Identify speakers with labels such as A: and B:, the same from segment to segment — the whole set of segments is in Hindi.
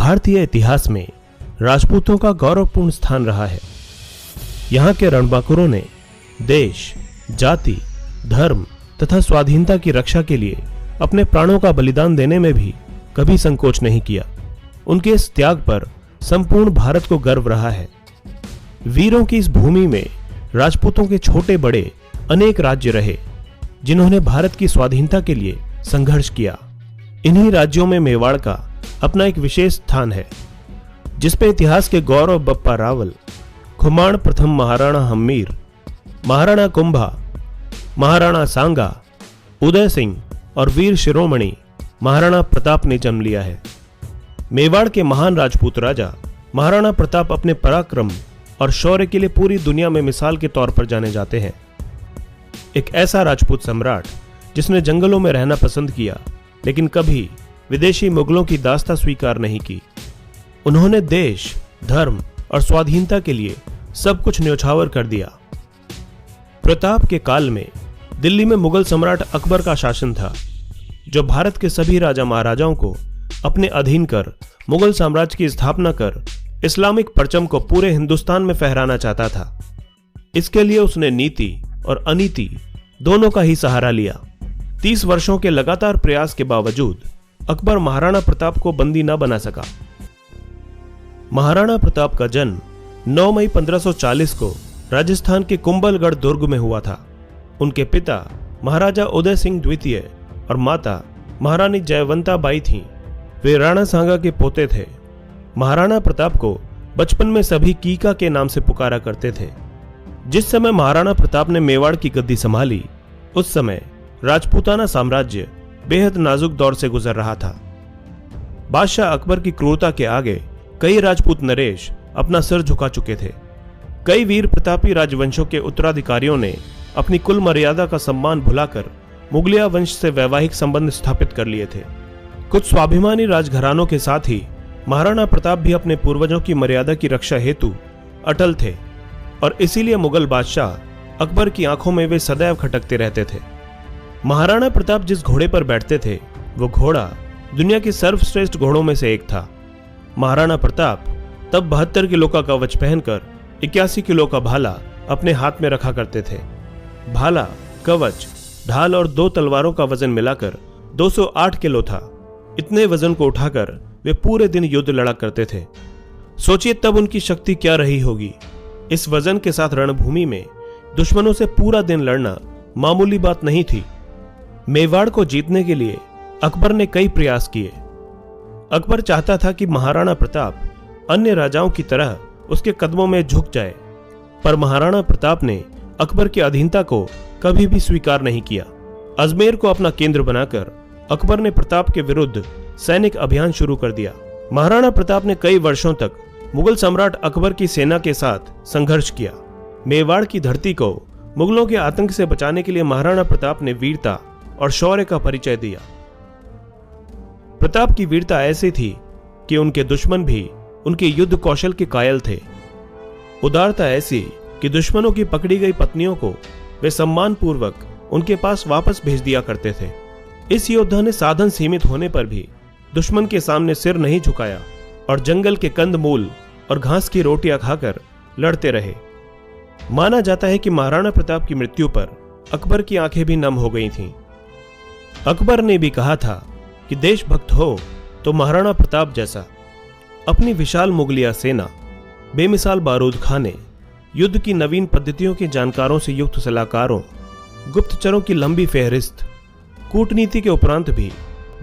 A: भारतीय इतिहास में राजपूतों का गौरवपूर्ण स्थान रहा है। यहाँ के रणबांकुरों ने देश, जाति, धर्म तथा स्वाधीनता की रक्षा के लिए अपने प्राणों का बलिदान देने में भी कभी संकोच नहीं किया। उनके इस त्याग पर संपूर्ण भारत को गर्व रहा है। वीरों की इस भूमि में राजपूतों के छोटे बड़े अनेक राज्य रहे, जिन्होंने भारत की स्वाधीनता के लिए संघर्ष किया। इन्हीं राज्यों में मेवाड़ का अपना एक विशेष स्थान है, जिसपे इतिहास के गौरव बप्पा रावल, खुमाण प्रथम महाराणा हम्मीर, महाराणा कुंभा, महाराणा सांगा, उदय सिंह और वीर शिरोमणि महाराणा प्रताप ने जन्म लिया है। मेवाड़ के महान राजपूत राजा महाराणा प्रताप अपने पराक्रम और शौर्य के लिए पूरी दुनिया में मिसाल के तौर पर जाने जाते हैं। एक ऐसा राजपूत सम्राट जिसने जंगलों में रहना पसंद किया, लेकिन कभी विदेशी मुगलों की दास्ता स्वीकार नहीं की। उन्होंने देश, धर्म और स्वाधीनता के लिए सब कुछ न्योछावर कर दिया। प्रताप के काल में दिल्ली में मुगल सम्राट अकबर का शासन था, जो भारत के सभी राजा महाराजाओं को अपने अधीन कर मुगल साम्राज्य की स्थापना कर इस्लामिक परचम को पूरे हिंदुस्तान में फहराना चाहता था। इसके लिए उसने नीति और अनीति दोनों का ही सहारा लिया। 30 वर्षों के लगातार प्रयास के बावजूद अकबर महाराणा प्रताप को बंदी न बना सका। महाराणा प्रताप का जन्म 9 मई 1540 को राजस्थान के कुंभलगढ़ दुर्ग में हुआ था। उनके पिता महाराजा उदय सिंह द्वितीय और माता महारानी जयवंता बाई थीं। वे राणा सांगा के पोते थे। महाराणा प्रताप को बचपन में सभी कीका के नाम से पुकारा करते थे। जिस समय महाराणा प्रताप ने मेवाड़ की गद्दी संभाली, उस समय राजपूताना साम्राज्य बेहद नाजुक दौर से गुजर रहा था। बादशाह अकबर की क्रूरता के आगे कई राजपूत नरेश अपना सिर झुका चुके थे। कई वीर प्रतापी राजवंशों के उत्तराधिकारियों ने अपनी कुल मर्यादा का सम्मान भुलाकर मुगलिया वंश से वैवाहिक संबंध स्थापित कर लिए थे। कुछ स्वाभिमानी राजघरानों के साथ ही महाराणा प्रताप भी अपने पूर्वजों की मर्यादा की रक्षा हेतु अटल थे, और इसीलिए मुगल बादशाह अकबर की आंखों में वे सदैव खटकते रहते थे। महाराणा प्रताप जिस घोड़े पर बैठते थे, वो घोड़ा दुनिया के सर्वश्रेष्ठ घोड़ों में से एक था। महाराणा प्रताप तब 72 किलो का कवच पहनकर 81 किलो का भाला अपने हाथ में रखा करते थे। भाला, कवच, ढाल और 2 तलवारों का वजन मिलाकर 208 किलो था। इतने वजन को उठाकर वे पूरे दिन युद्ध लड़ा करते थे। सोचिए तब उनकी शक्ति क्या रही होगी। इस वजन के साथ रणभूमि में दुश्मनों से पूरा दिन लड़ना मामूली बात नहीं थी। मेवाड़ को जीतने के लिए अकबर ने कई प्रयास किए। अकबर चाहता था कि महाराणा प्रताप अन्य राजाओं की तरह उसके कदमों में झुक जाए, पर महाराणा प्रताप ने अकबर की अधीनता को कभी भी स्वीकार नहीं किया। अजमेर को अपना केंद्र बनाकर अकबर ने प्रताप के विरुद्ध सैनिक अभियान शुरू कर दिया। महाराणा प्रताप ने कई वर्षों तक मुगल सम्राट अकबर की सेना के साथ संघर्ष किया। मेवाड़ की धरती को मुगलों के आतंक से बचाने के लिए महाराणा प्रताप ने वीरता और शौर्य का परिचय दिया। प्रताप की वीरता ऐसी थी कि उनके दुश्मन भी उनके युद्ध कौशल के कायल थे। उदारता ऐसी कि दुश्मनों की पकड़ी गई पत्नियों को वे सम्मान पूर्वक उनके पास वापस भेज दिया करते थे। इस योद्धा ने साधन सीमित होने पर भी दुश्मन के सामने सिर नहीं झुकाया और जंगल के कंद मूल और घास की रोटियां खाकर लड़ते रहे। माना जाता है कि महाराणा प्रताप की मृत्यु पर अकबर की आंखें भी नम हो गई थीं। अकबर ने भी कहा था कि देशभक्त हो तो महाराणा प्रताप जैसा। अपनी विशाल मुगलिया सेना, बेमिसाल बारूद खाने, युद्ध की नवीन पद्धतियों के जानकारों से युक्त सलाहकारों, गुप्तचरों की लंबी फेहरिस्त, कूटनीति के उपरांत भी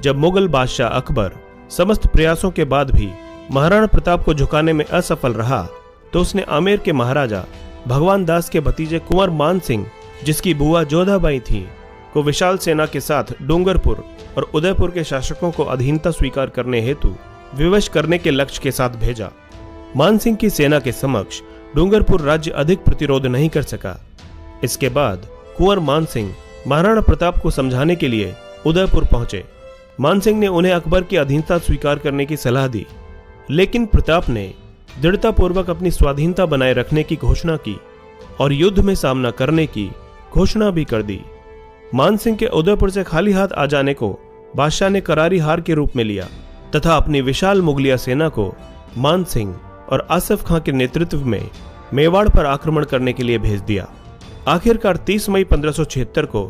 A: जब मुगल बादशाह अकबर समस्त प्रयासों के बाद भी महाराणा प्रताप को झुकाने में असफल रहा, तो उसने आमेर के महाराजा भगवान दास के भतीजे कुंवर मान सिंह, जिसकी बुआ जोधाबाई थी, को विशाल सेना के साथ डूंगरपुर और उदयपुर के शासकों को अधीनता स्वीकार करने हेतु विवश करने के लक्ष्य के साथ भेजा। मान सिंह की सेना के समक्ष डूंगरपुर राज्य अधिक प्रतिरोध नहीं कर सका। इसके बाद कुंवर मान सिंह महाराणा प्रताप को समझाने के लिए उदयपुर पहुंचे। मान सिंह ने उन्हें अकबर की अधीनता स्वीकार करने की सलाह दी, लेकिन प्रताप ने दृढ़तापूर्वक अपनी स्वाधीनता बनाए रखने की घोषणा की और युद्ध में सामना करने की घोषणा भी कर दी। मान सिंह के उदयपुर से खाली हाथ आ जाने को बादशाह ने करारी हार के रूप में लिया तथा अपनी विशाल मुगलिया सेना को मान सिंह और आसिफ खां के नेतृत्व में मेवाड़ पर आक्रमण करने के लिए भेज दिया। आखिरकार 30 मई 1576 को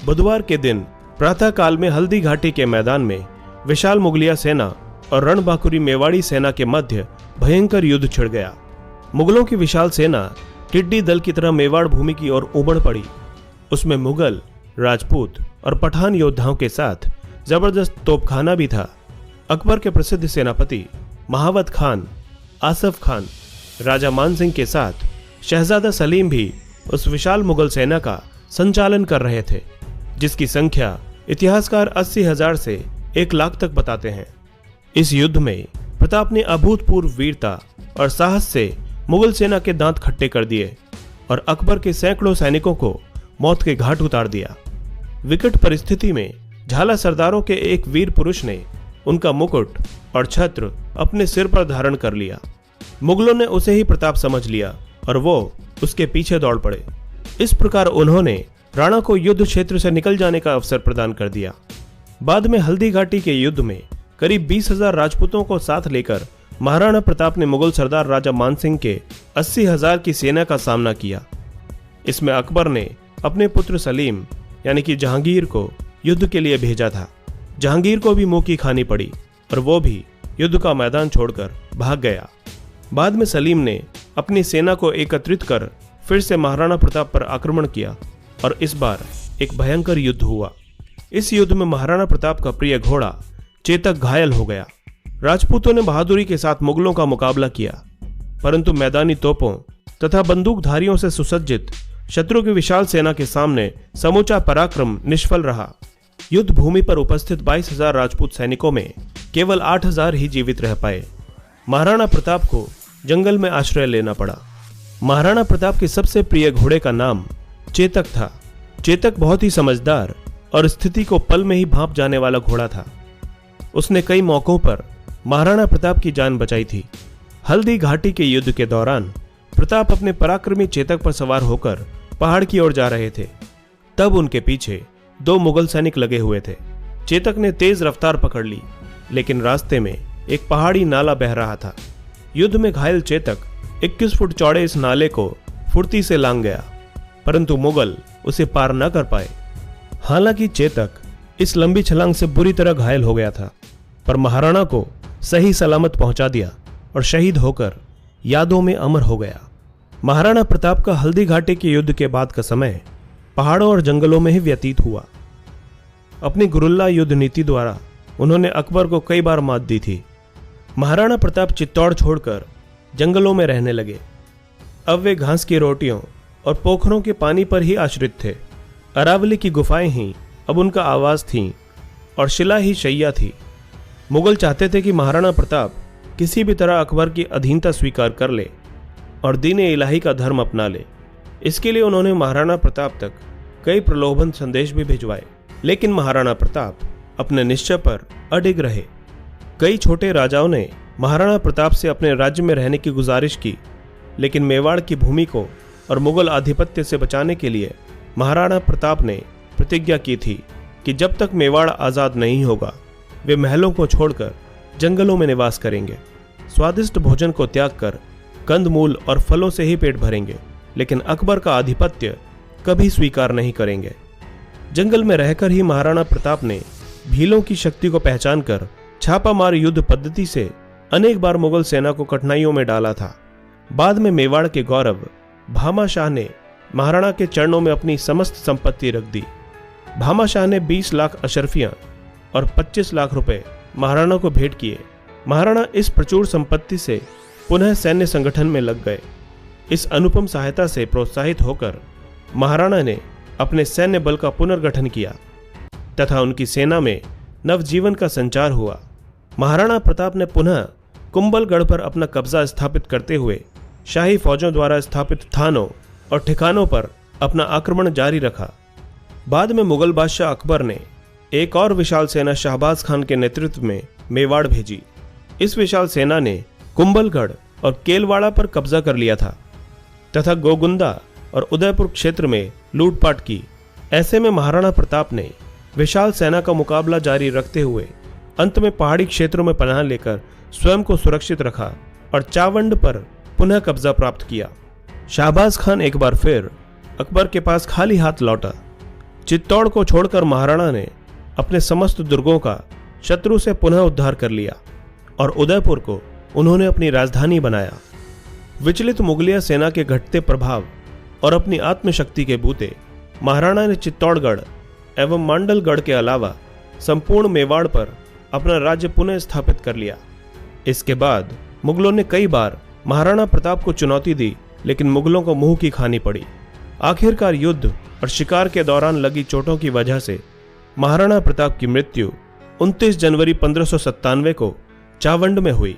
A: बुधवार के दिन प्रातः काल में हल्दी घाटी के मैदान में विशाल मुगलिया सेना और रणबांकुरी मेवाड़ी सेना के मध्य भयंकर युद्ध छिड़ गया। मुगलों की विशाल सेना टिड्डी दल की तरह मेवाड़ भूमि की ओर उमड़ पड़ी। उसमें मुगल, राजपूत और पठान योद्धाओं के साथ जबरदस्त तोपखाना भी था। अकबर के प्रसिद्ध सेनापति महावत खान, आसफ खान, राजा मान सिंह के साथ शहजादा सलीम भी उस विशाल मुगल सेना का संचालन कर रहे थे, जिसकी संख्या इतिहासकार 80,000 से 1 लाख तक बताते हैं। इस युद्ध में प्रताप ने अभूतपूर्व वीरता और साहस से मुगल सेना के दांत खट्टे कर दिए और अकबर के सैकड़ों सैनिकों को मौत के घाट उतार दिया। विकट परिस्थिति में झाला सरदारों के एक वीर पुरुष ने उनका मुकुट और छत्र अपने सिर पर धारण कर लिया। मुगलों ने उसे ही प्रताप समझ लिया और वो उसके पीछे दौड़ पड़े। इस प्रकार उन्होंने राणा को युद्ध क्षेत्र से निकल जाने का अवसर प्रदान कर दिया। बाद में हल्दी घाटी के युद्ध में करीब 20,000 राजपूतों को साथ लेकर महाराणा प्रताप ने मुगल सरदार राजा मान सिंह के 80,000 की सेना का सामना किया। इसमें अकबर ने अपने पुत्र सलीम यानी कि जहांगीर को युद्ध के लिए भेजा था। जहांगीर को भी मुंह की खानी पड़ी और वो भी युद्ध का मैदान छोड़कर भाग गया। बाद में सलीम ने अपनी सेना को एकत्रित कर फिर से महाराणा प्रताप पर आक्रमण किया और इस बार एक भयंकर युद्ध हुआ। इस युद्ध में महाराणा प्रताप का प्रिय घोड़ा चेतक घायल हो गया। राजपूतों ने बहादुरी के साथ मुगलों का मुकाबला किया, परंतु मैदानी तोपों तथा बंदूकधारियों से सुसज्जित शत्रु की विशाल सेना के सामने समूचा पराक्रम निष्फल रहा। युद्ध भूमि पर उपस्थित 22,000 राजपूत सैनिकों में केवल 8,000 ही जीवित रह पाए। महाराणा प्रताप को जंगल में आश्रय लेना पड़ा। महाराणा प्रताप के सबसे प्रिय घोड़े का नाम चेतक था। चेतक बहुत ही समझदार और स्थिति को पल में ही भांप जाने वाला घोड़ा था। उसने कई मौकों पर महाराणा प्रताप की जान बचाई थी। हल्दी घाटी के युद्ध के दौरान प्रताप अपने पराक्रमी चेतक पर सवार होकर पहाड़ की ओर जा रहे थे। तब उनके पीछे 2 मुगल सैनिक लगे हुए थे। चेतक ने तेज रफ्तार पकड़ ली, लेकिन रास्ते में एक पहाड़ी नाला बह रहा था। युद्ध में घायल चेतक 21 फुट चौड़े इस नाले को फुर्ती से लांघ गया, परंतु मुगल उसे पार न कर पाए। हालांकि चेतक इस लंबी छलांग से बुरी तरह घायल हो गया था, पर महाराणा को सही सलामत पहुंचा दिया और शहीद होकर यादों में अमर हो गया। महाराणा प्रताप का हल्दी घाटी के युद्ध के बाद का समय पहाड़ों और जंगलों में ही व्यतीत हुआ। अपनी गुरिल्ला युद्ध नीति द्वारा उन्होंने अकबर को कई बार मात दी थी। महाराणा प्रताप चित्तौड़ छोड़कर जंगलों में रहने लगे। अब वे घास की रोटियों और पोखरों के पानी पर ही आश्रित थे। अरावली की गुफाएं ही अब उनका आवास थीं और शिला ही शैया थी। मुगल चाहते थे कि महाराणा प्रताप किसी भी तरह अकबर की अधीनता स्वीकार कर ले और दीन इलाही का धर्म अपना ले। इसके लिए उन्होंने महाराणा प्रताप तक कई प्रलोभन संदेश भी भिजवाए, लेकिन महाराणा प्रताप अपने निश्चय पर अडिग रहे। कई छोटे राजाओं ने महाराणा प्रताप से अपने राज्य में रहने की गुजारिश की, लेकिन मेवाड़ की भूमि को और मुगल आधिपत्य से बचाने के लिए महाराणा प्रताप ने प्रतिज्ञा की थी कि जब तक मेवाड़ आज़ाद नहीं होगा वे महलों को छोड़कर जंगलों में निवास करेंगे। स्वादिष्ट भोजन को त्याग कर कंदमूल और फलों से ही पेट भरेंगे, लेकिन अकबर का आधिपत्य कभी स्वीकार नहीं करेंगे। जंगल में रहकर ही महाराणा प्रताप ने भीलों की शक्ति को पहचान कर छापामार युद्ध पद्धति से अनेक बार मुगल सेना को कठिनाइयों में डाला था। बाद में मेवाड़ के गौरव भामा शाह ने महाराणा के चरणों में अपनी समस्त संपत्ति रख दी। भामा शाह ने 20 लाख अशरफियां और 25 लाख रुपए महाराणा को भेंट किए। महाराणा इस प्रचुर संपत्ति से पुनः सैन्य संगठन में लग गए। इस अनुपम सहायता से प्रोत्साहित होकर महाराणा ने अपने सैन्य बल का पुनर्गठन किया तथा उनकी सेना में नवजीवन का संचार हुआ। महाराणा प्रताप ने पुनः कुंभलगढ़ पर अपना कब्जा स्थापित करते हुए शाही फौजों द्वारा स्थापित थानों और ठिकानों पर अपना आक्रमण जारी रखा। बाद में मुगल बादशाह अकबर ने एक और विशाल सेना शहबाज खान के नेतृत्व में मेवाड़ भेजी। इस विशाल सेना ने कुंभलगढ़ और केलवाड़ा पर कब्जा कर लिया था तथा गोगुंदा और उदयपुर क्षेत्र में लूटपाट की। ऐसे में महाराणा प्रताप ने विशाल सेना का मुकाबला जारी रखते हुए अंत में पहाड़ी क्षेत्रों में पनाह लेकर स्वयं को सुरक्षित रखा और चावंड पर पुनः कब्जा प्राप्त किया। शाहबाज खान एक बार फिर अकबर के पास खाली हाथ लौटा। चित्तौड़ को छोड़कर महाराणा ने अपने समस्त दुर्गों का शत्रु से पुनः उद्धार कर लिया और उदयपुर को उन्होंने अपनी राजधानी बनाया। विचलित मुगलिया सेना के घटते प्रभाव और अपनी आत्मशक्ति के बूते महाराणा ने चित्तौड़गढ़ एवं मांडलगढ़ के अलावा संपूर्ण मेवाड़ पर अपना राज्य पुनः स्थापित कर लिया। इसके बाद मुगलों ने कई बार महाराणा प्रताप को चुनौती दी, लेकिन मुगलों को मुंह की खानी पड़ी। आखिरकार युद्ध और शिकार के दौरान लगी चोटों की वजह से महाराणा प्रताप की मृत्यु 29 जनवरी 1597 को चावंड में हुई।